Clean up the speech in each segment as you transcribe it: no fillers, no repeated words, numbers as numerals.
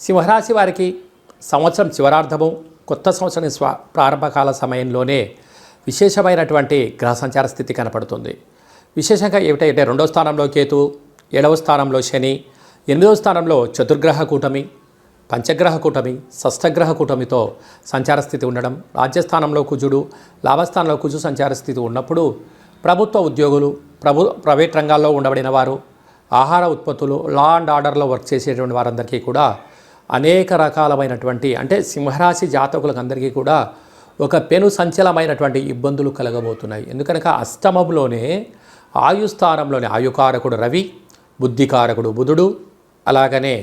సింహరాశి వారికి సంవత్సరం చివరార్థము కొత్త సంవత్సరం ప్రారంభకాల సమయంలోనే విశేషమైనటువంటి గ్రహ సంచార స్థితి కనపడుతుంది. విశేషంగా ఏమిటంటే 2వ స్థానంలో కేతు, 7వ స్థానంలో శని, 8వ స్థానంలో చతుర్గ్రహ కూటమి, పంచగ్రహ కూటమి, షష్ఠగ్రహ కూటమితో సంచార స్థితి ఉండడం, రాజ్యస్థానంలో కుజుడు, లాభస్థానంలో కుజు సంచార స్థితి ఉన్నప్పుడు ప్రభుత్వ ఉద్యోగులు, ప్రైవేట్ రంగాల్లో ఉండబడిన వారు, ఆహార ఉత్పత్తులు, లా అండ్ ఆర్డర్లో వర్క్ చేసేటువంటి వారందరికీ కూడా అనేక రకాలమైనటువంటి అంటే సింహరాశి జాతకులకు అందరికీ కూడా ఒక పెను సంచలమైనటువంటి ఇబ్బందులు కలగబోతున్నాయి. ఎందుకనగా అష్టమంలోనే ఆయుస్థానంలోనే ఆయుకారకుడు రవి, బుద్ధికారకుడు బుధుడు, అలాగనే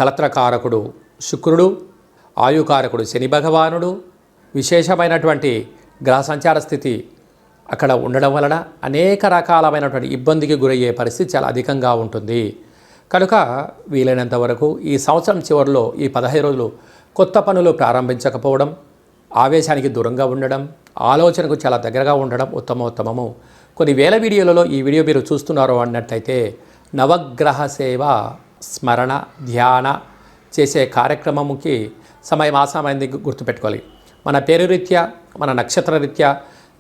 కలత్రకారకుడు శుక్రుడు, ఆయుకారకుడు శని భగవానుడు విశేషమైనటువంటి గ్రహ సంచార స్థితి అక్కడ ఉండడం వలన అనేక రకాలమైనటువంటి ఇబ్బందికి గురయ్యే పరిస్థితి చాలా అధికంగా ఉంటుంది. కనుక వీలైనంత వరకు ఈ సంవత్సరం చివరిలో ఈ 15 రోజులు కొత్త పనులు ప్రారంభించకపోవడం, ఆవేశానికి దూరంగా ఉండడం, ఆలోచనకు చాలా దగ్గరగా ఉండడం ఉత్తమోత్తమము. కొన్ని వేల వీడియోలలో ఈ వీడియో మీరు చూస్తున్నారు అన్నట్టయితే నవగ్రహ సేవ, స్మరణ, ధ్యాన చేసే కార్యక్రమంకి సమయమాసమైంది గుర్తుపెట్టుకోవాలి. మన పేరు రీత్యా, మన నక్షత్ర రీత్యా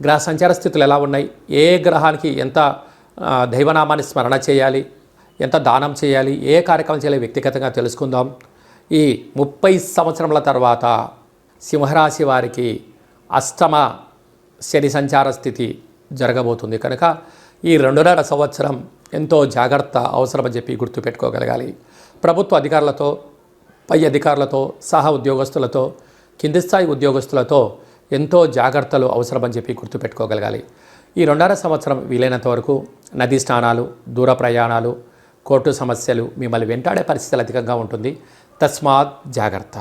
గ్రహ సంచార స్థితులు ఎలా ఉన్నాయి, ఏ గ్రహానికి ఎంత దైవనామాన్ని స్మరణ చేయాలి, ఎంత దానం చేయాలి, ఏ కార్యక్రమం చేయాలి వ్యక్తిగతంగా తెలుసుకుందాం. ఈ 30 సంవత్సరముల తర్వాత సింహరాశి వారికి అష్టమ శని సంచార స్థితి జరగబోతుంది. కనుక ఈ 2.5 సంవత్సరం ఎంతో జాగ్రత్త అవసరమని చెప్పి గుర్తుపెట్టుకోగలగాలి. ప్రభుత్వ అధికారులతో, పై అధికారులతో, సహా ఉద్యోగస్తులతో, కింది స్థాయి ఉద్యోగస్తులతో ఎంతో జాగ్రత్తలు అవసరమని చెప్పి గుర్తుపెట్టుకోగలగాలి. ఈ 2.5 సంవత్సరం వీలైనంత వరకు నదీ స్నానాలు, దూర ప్రయాణాలు, కోర్టు సమస్యలు మిమ్మల్ని వెంటాడే పరిస్థితులు అధికంగా ఉంటుంది. తస్మాత్ జాగ్రత్త.